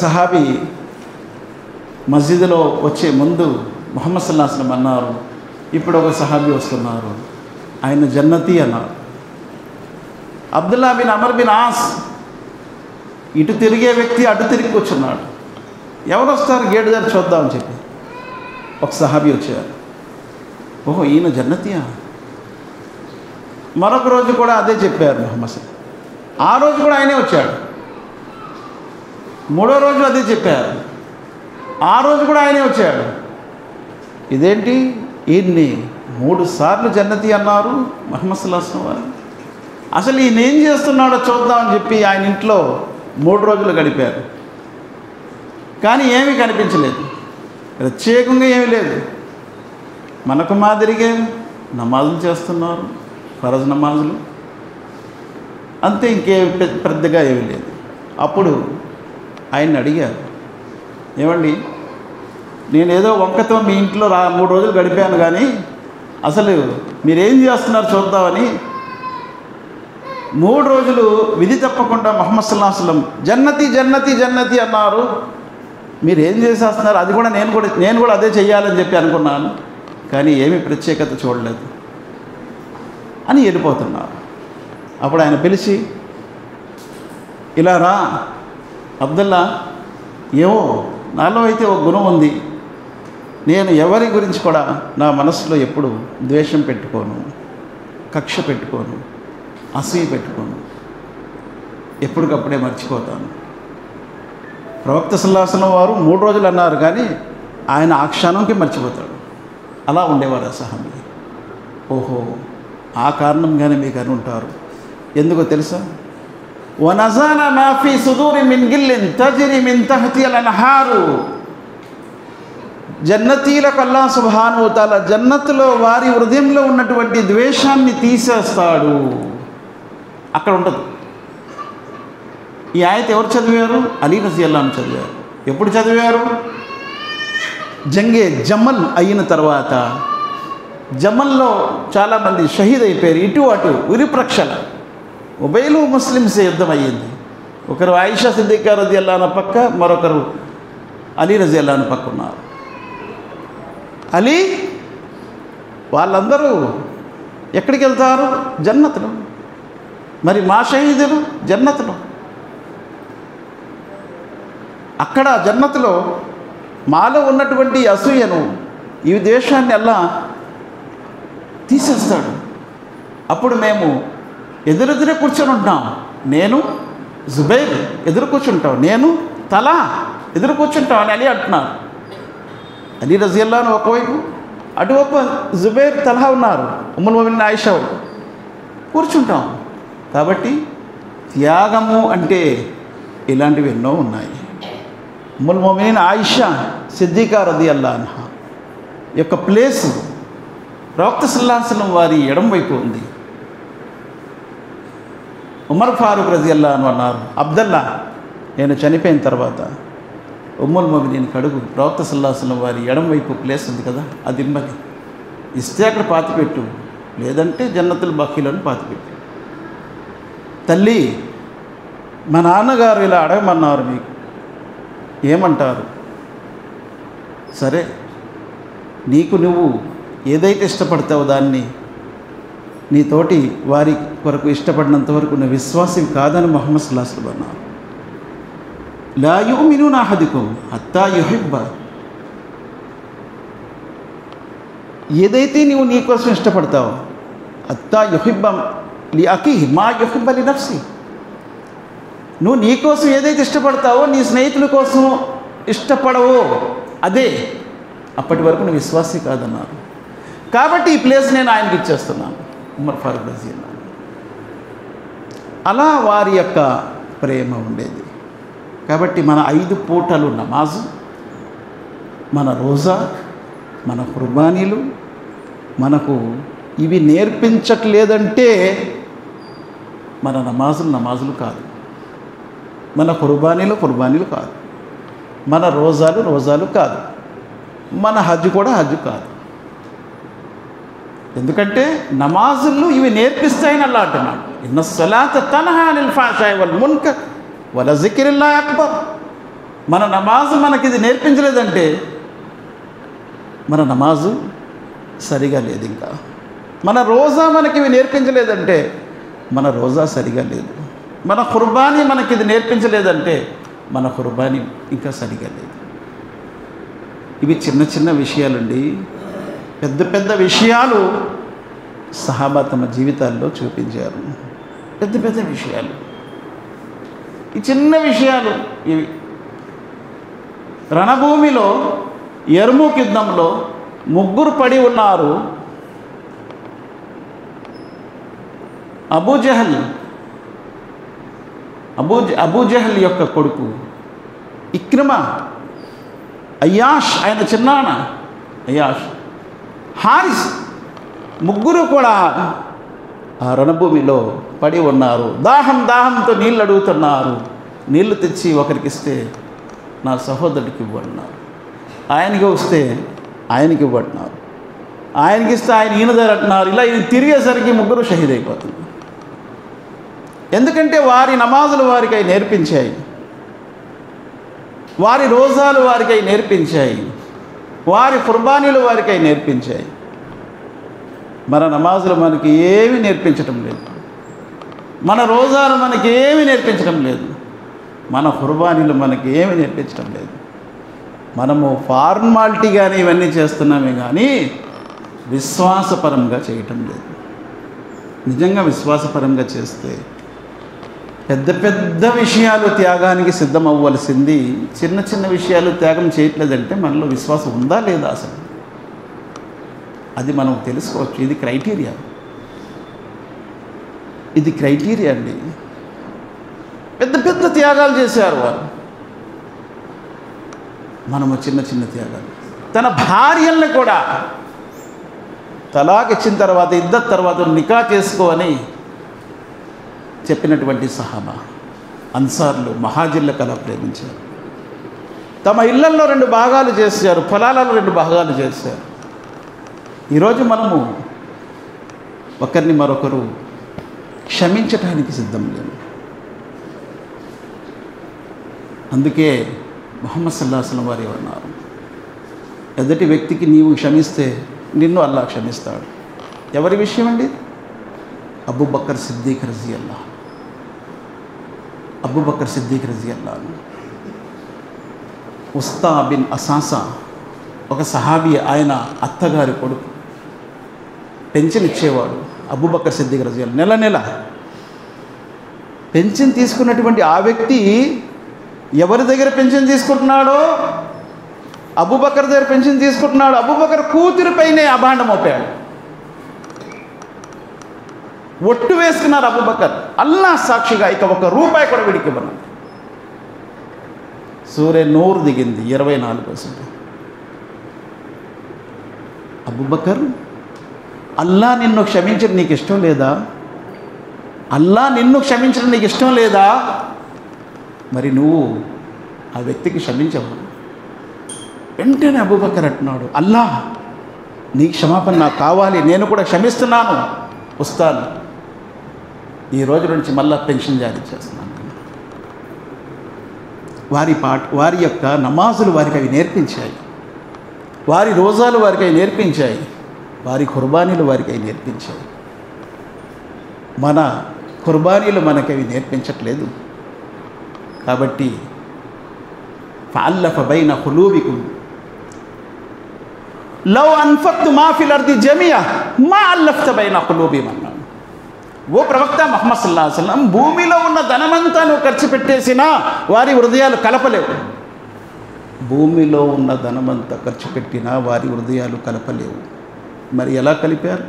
సహాబీ మస్జిద్లో వచ్చే ముందు ముహమ్మద్ సల్లల్లాహు అలైహి వసల్లం అన్నారు, ఇప్పుడు ఒక సహాబీ వస్తున్నారు, ఆయన జన్నతీ అన్నారు. అబ్దుల్లా బిన్ అమర్ బిన్ ఆస్, ఇటు తిరిగే వ్యక్తి అటు తిరిగి కూర్చున్నాడు. ఎవరు వస్తారు గేటు దగ్గర చూద్దామని చెప్పి ఒక సహాబీ వచ్చారు. ఓహో, ఈయన జన్నతీయా? మరొక రోజు కూడా అదే చెప్పారు ముహమ్మద్ సల్లల్లాహు అలైహి వసల్లం. ఆ రోజు కూడా ఆయనే వచ్చాడు. మూడో రోజు అదే చెప్పారు, ఆ రోజు కూడా ఆయనే వచ్చాడు. ఇదేంటి, ఈయన్ని 3 సార్లు జన్నతీ అన్నారు ముహమ్మద్ సల్లల్లాహు అలైహి వసల్లం. అసలు ఈయన ఏం చేస్తున్నాడో చూద్దామని చెప్పి ఆయన ఇంట్లో 3 రోజులు గడిపారు. కానీ ఏమీ కనిపించలేదు, ప్రత్యేకంగా ఏమీ లేదు. మనకు మాదిరిగా నమాజులు చేస్తున్నారు, ఫరజ్ నమాజులు, అంతే, ఇంకేం పెద్దగా ఏమీ లేదు. అప్పుడు ఆయన్ని అడిగారు, ఏమండి, నేనేదో వంకతో మీ ఇంట్లో 3 రోజులు గడిపాను, కానీ అసలు మీరేం చేస్తున్నారు చూద్దామని 3 రోజులు విధి తప్పకుండా ముహమ్మద్ సల్లల్లాహు అలైహి వసల్లం జన్నతి జన్నతి జన్నతి అన్నారు. మీరు ఏం చేసేస్తున్నారు? అది కూడా నేను కూడా అదే చెయ్యాలని చెప్పి అనుకున్నాను, కానీ ఏమీ ప్రత్యేకత చూడలేదు అని వెళ్ళిపోతున్నారు. అప్పుడు ఆయన పిలిచి, ఇలా రా అబ్దుల్లా, ఏమో నాలో అయితే ఒక గుణం ఉంది, నేను ఎవరి గురించి కూడా నా మనసులో ఎప్పుడు ద్వేషం పెట్టుకోను, కక్ష పెట్టుకోను, అసూయ పెట్టుకోను, ఎప్పటికప్పుడే మర్చిపోతాను. ప్రవక్త సల్లల్లాహు అలైహి వసల్లం వారు 3 రోజులు అన్నారు, కానీ ఆయన ఆ క్షణంకి మర్చిపోతాడు. అలా ఉండేవారు ఆ సహాబీ. ఓహో, ఆ కారణంగానే మీకు అని ఉంటారు. ఎందుకో తెలుసా? వనజాన మా ఫీ సుదూరి మిన్ గిల్లిన్ తజ్రి మిన్ తహ్తిల్ అన్హారు. జన్నతీలకు అల్లాహ్ సుబ్హానహు వ తఆలా జన్నత్తులో వారి హృదయంలో ఉన్నటువంటి ద్వేషాన్ని తీసేస్తాడు. అక్కడ ఉండదు. ఈ ఆయత ఎవరు చదివారు? అలీ రజియల్లాహు అన్హు చదివారు. ఎప్పుడు చదివారు? జంగే జమల్ అయిన తర్వాత. జమల్లో చాలామంది షహీద్ అయిపోయారు, ఇటు అటు ఉరిప్రక్షల. ఉభయలు ముస్లిమ్స్ యుద్ధం అయ్యింది. ఒకరు ఆయిషా సిద్దికా రజియల్లాహు అన్హా పక్క, మరొకరు అలీ రజియల్లాహు అన్హు పక్క ఉన్నారు. అలీ వాళ్ళందరూ ఎక్కడికి వెళ్తారు? జన్నతులు. మరి మా షహీదులు జన్నతులు. అక్కడ జన్నతులో మాలో ఉన్నటువంటి అసూయను, ఈ దేశాన్ని అల్లా తీసేస్తాడు. అప్పుడు మేము ఎదురెదురే కూర్చొని ఉంటాం. నేను జుబైర్ ఎదురు కూర్చుంటాం, నేను తల ఎదురు కూర్చుంటాం అని అలీ అంటున్నారు. అలీ రజియల్లాహు అన్హు ఒకవైపు, అటువైపు జుబైర్ తల్హా ఉన్నారు, ఉమ్ముల్ మొమినీన్ ఆయిషా వైపు కూర్చుంటాం. కాబట్టి త్యాగము అంటే ఇలాంటివి ఎన్నో ఉన్నాయి. ఉమ్ముల్ మొమినీన్ ఆయిషా సిద్దికా రజియల్లాహు అన్హా యొక్క ప్లేస్ ప్రవక్త సల్లల్లాహు అలైహి వసల్లం వారి ఎడమ వైపు ఉంది. ఉమర్ ఫారూక్ రజియల్లాహు అన్హు అన్నారు, అబ్దల్లా నేను చనిపోయిన తర్వాత ఉమ్ముల్ మొమినీన్ కడుగు ప్రవక్త సల్లల్లాహు అలైహి వసల్లం వారి ఎడమ వైపు ప్లేస్ ఉంది కదా, అది ఇమ్మని ఇస్తే అక్కడ పాతిపెట్టు, లేదంటే జన్నతుల్ బఖీలను పాతిపెట్టు. తల్లి మా నాన్నగారు ఇలా అడగమన్నారు, మీకు ఏమంటారు? సరే, నీకు నువ్వు ఏదైతే ఇష్టపడతావో దాన్ని నీతోటి వారి కొరకు ఇష్టపడినంత వరకు నువ్వు విశ్వాసం కాదని ముహమ్మద్ సల్లల్లాహు అలైహి వసల్లం అన్నారు. లా యుమినూన అహదుకుం హత్తా యుహిబ్బ, ఏదైతే నువ్వు నీ కోసం ఇష్టపడతావో హత్తా యుహిబ్బ లి అఖీహి మా యుహిబ్బ లి నఫ్సి, నువ్వు నీ కోసం ఏదైతే ఇష్టపడతావో నీ స్నేహితుల కోసం ఇష్టపడవో అదే, అప్పటి వరకు నువ్వు విశ్వాసి కాదన్నారు. కాబట్టి ఈ ప్లేస్ నేను ఆయనకి ఇచ్చేస్తున్నాను, ఉమర్ ఫారూక్ రజియల్లాహు అన్హు. అలా వారి యొక్క ప్రేమ ఉండేది. కాబట్టి మన 5 పూటలు నమాజు, మన రోజా, మన కుర్బానీలు మనకు ఇవి నేర్పించట్లేదంటే మన నమాజులు కాదు, మన కుర్బానీలు కాదు, మన రోజాలు కాదు, మన హజ్ కూడా హజ్ కాదు. ఎందుకంటే నమాజులు ఇవి నేర్పిస్తాయని అల్లాహ్ అంటున్నాడు, ఇన్న సలాత తన్హా అనిల్ ఫాషాయి వల్ మున్కర్ వల జిక్రిల్లాహి అక్బర్. మన నమాజు మనకి ఇది నేర్పించలేదంటే మన నమాజు సరిగా లేదు. ఇంకా మన రోజా మనకి ఇవి నేర్పించలేదంటే మన రోజా సరిగా లేదు. మన కుర్బానీ మనకి ఇది నేర్పించలేదంటే మన కుర్బానీ ఇంకా సరిగా లేదు. ఇవి చిన్న చిన్న విషయాలండి. పెద్ద పెద్ద విషయాలు సహాబా తమ జీవితాల్లో చూపించారు. పెద్ద పెద్ద విషయాలు, ఈ చిన్న విషయాలు ఇవి. రణభూమిలో యర్మూక్ యుద్ధంలో 3 పడి ఉన్నారు. అబూజహల్ యొక్క కొడుకు ఇక్రిమా, అయ్యాష్ ఆయన చిన్నాన్న అయ్యాష్, హారిస్, 3 కూడా ఆ రణభూమిలో పడి ఉన్నారు. దాహంతో నీళ్ళు అడుగుతున్నారు. నీళ్లు తెచ్చి ఒకరికి ఇస్తే నా సహోదరుడికి ఇవ్వన్నారు, ఆయనకి వస్తే ఆయనకి ఇవ్వన్నారు, ఆయనకి ఇస్తే ఆయన ఈయనదారు అంటున్నారు. ఇలా ఇది తిరిగేసరికి 3 షహీద్ అయిపోతుంది. ఎందుకంటే వారి నమాజులు వారికి అవి నేర్పించాయి, వారి రోజాలు వారికి అవి నేర్పించాయి, వారి కుర్బానీలు వారికి అవి నేర్పించాయి. మన నమాజులు మనకి ఏమీ నేర్పించటం లేదు, మన రోజాలు మనకి ఏమీ నేర్పించడం లేదు, మన కుర్బానీలు మనకి ఏమీ నేర్పించడం లేదు. మనము ఫార్మాలిటీగానే ఇవన్నీ చేస్తున్నామే కానీ విశ్వాసపరంగా చేయటం లేదు. నిజంగా విశ్వాసపరంగా చేస్తే పెద్ద పెద్ద విషయాలు త్యాగానికి సిద్ధం అవ్వవలసింది చిన్న చిన్న విషయాలు త్యాగం చేయట్లేదంటే మనలో విశ్వాసం ఉందా లేదా అసలు, అది మనం తెలుసుకోవచ్చు. ఇది క్రైటీరియా, ఇది క్రైటీరియా అండి. పెద్ద పెద్ద త్యాగాలు చేశారు వారు, మనము చిన్న చిన్న త్యాగాలు. తన భార్యల్ని కూడా తలాక్ ఇచ్చిన తర్వాత ఇద్దరు తర్వాత నికా చేసుకోని చెప్పినటువంటి సహాబా అన్సార్లు మహాజిర్లకు అలా ప్రేమించారు. తమ ఇళ్లల్లో 2 భాగాలు చేశారు, పొలాలలో 2 భాగాలు చేశారు. ఈరోజు మనము ఒకరిని మరొకరు క్షమించటానికి సిద్ధం లేము. అందుకే ముహమ్మద్ సల్లల్లాహు అలైహి వసల్లం వారు అన్నారు, ఎదుటి వ్యక్తికి నీవు క్షమిస్తే నిన్ను అల్లాహ్ క్షమిస్తాడు. ఎవరి విషయం అండి? అబూబకర్ సిద్దీక్ రజియల్లాహు, అబూబకర్ సిద్దీక్ రజియల్లాహు. ఉస్తా బిన్ అసాసా ఒక సహాబీ, ఆయన అత్తగారి కొడుకు, పెన్షన్ ఇచ్చేవాడు అబూబకర్ సిద్దీక్ రజియల్లాహు. నెల నెల పెన్షన్ తీసుకున్నటువంటి ఆ వ్యక్తి ఎవరి దగ్గర పెన్షన్ తీసుకుంటున్నాడో? అబూబకర్ దగ్గర పెన్షన్ తీసుకుంటున్నాడు. అబూబకర్ కూతురిపైనే అభాండం మోపాడు. ఒట్టు వేసుకున్నారు అబూబకర్. అల్లాహ్ సాక్షిగా ఇక ₹1 కూడా వీడికి ఇవ్వను. సూరే నూర్ దిగింది 24%. అబూబకర్, అల్లా నిన్ను క్షమించడం నీకు ఇష్టం లేదా? అల్లా నిన్ను క్షమించడం నీకు ఇష్టం లేదా? మరి నువ్వు ఆ వ్యక్తికి క్షమించవు. వెంటనే అబూబకర్ అంటున్నాడు, అల్లా నీ క్షమాపణ నాకు కావాలి, నేను కూడా క్షమిస్తున్నాను, వస్తాను, ఈ రోజు నుంచి మళ్ళా పెన్షన్ జారీ చేస్తున్నాను. వారి యొక్క నమాజులు వారికి అవి నేర్పించాయి, వారి రోజాలు వారికి అవి నేర్పించాయి, వారి ఖుర్బానీలు వారికి అవి నేర్పించాయి. మన ఖుర్బానీలు మనకి అవి నేర్పించట్లేదు. కాబట్టి ఫఅల్లఫ బైన ఖులూబికుం లౌ అన్ఫక్తు మా ఫిల్ అర్ది జమియా మా అల్లఫ్త బైన ఖులూబిహిం అన్నాడు. ఓ ప్రవక్త ముహమ్మద్ సల్లల్లాహు అలైహి వసల్లం, భూమిలో ఉన్న ధనమంతా నువ్వు ఖర్చు పెట్టేసినా వారి హృదయాలు కలపలేవు. భూమిలో ఉన్న ధనమంతా ఖర్చు పెట్టినా వారి హృదయాలు కలపలేవు. మరి ఎలా కలిపారు?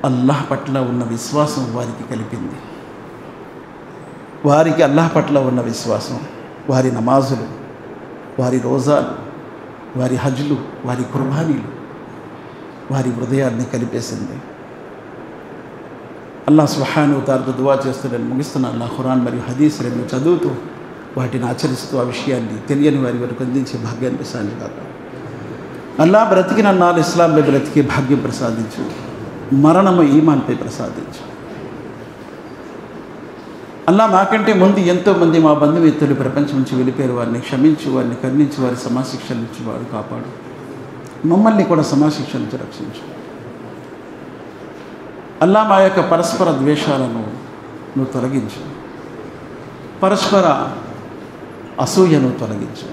అల్లాహ్ పట్ల ఉన్న విశ్వాసం వారికి కలిపింది. వారికి అల్లాహ్ పట్ల ఉన్న విశ్వాసం, వారి నమాజులు, వారి రోజాలు, వారి హజ్లు, వారి కుర్బానీలు వారి హృదయాన్ని కలిపేసింది. అల్లాహ్ సుబ్హానహు వ తఆలా దువా చేస్తూ నేను ముగిస్తున్నాను. అల్లాహ్ ఖురాన్ మరియు హదీస్ రెండు చదువుతూ వాటిని ఆచరిస్తూ ఆ విషయాన్ని తెలియని వారి వరకు అందించే భాగ్యాన్ని ప్రసాదించాలి. అల్లాహ్ బ్రతికిన నాలు ఇస్లాంపై బ్రతికే భాగ్యం ప్రసాదించు, మరణము ఈమాన్పై ప్రసాదించు. అల్లాహ్ మాకంటే ముందు ఎంతోమంది మా బంధుమిత్రులు ప్రపంచం నుంచి వెళ్ళిపోయారు. వారిని క్షమించు, వారిని కరుణించి, వారి సమాశిక్షల నుంచి వాడు కాపాడు. మమ్మల్ని కూడా సమాశిక్ష నుంచి రక్షించు. అల్లాహ్ మా యొక్క పరస్పర ద్వేషాలను నువ్వు తొలగించు, పరస్పర అసూయను తొలగించు.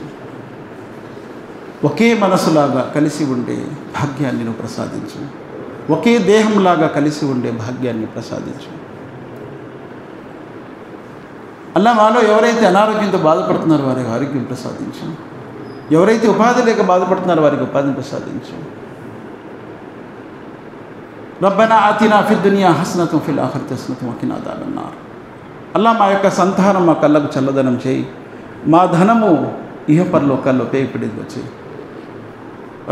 ఒకే మనసులాగా కలిసి ఉండే భాగ్యాన్ని నువ్వు ప్రసాదించు. ఒకే దేహంలాగా కలిసి ఉండే భాగ్యాన్ని ప్రసాదించు. అల్లా మాలో ఎవరైతే అనారోగ్యంతో బాధపడుతున్నారో వారికి ఆరోగ్యం ప్రసాదించు. ఎవరైతే ఉపాధి లేక బాధపడుతున్నారో వారికి ఉపాధిని ప్రసాదించు. రబ్బనా ఆతినా ఫిద్ దునియా హసనతుం ఫిల్ ఆఖిరతి హసనతుం వఖినా అదాబన్నార్. అల్లా మా యొక్క సంతానం మా కళ్ళకు చల్లదనం చేయి, మా ధనము ఇహపరలోకాల్లో ఉపయోగపడేది చేయి.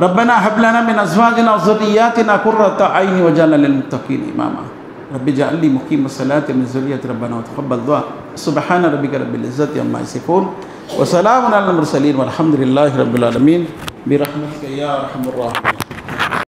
రబ్బనా హబ్ లనా మిన్ అజ్వాజినా వ ज़ुर्रिय्यातिना क़ुर्रता अय्नि वजअलना लिल्मुत्तक़ीन इमामा. रब्बि जअल्नी मुक़ीमस सलाति मिन ज़ुर्रिय्यति रब्बना व तक़ब्बल दुआ. सुब्हान रब्बिका रब्बिल इज़्ज़ति अम्मा यसिफ़ून व सलामुन अलल मुरसलीन वल्हम्दुलिल्लाहि रब्बिल आलमीन बिरहमतिका या अरहमर राहिमीन.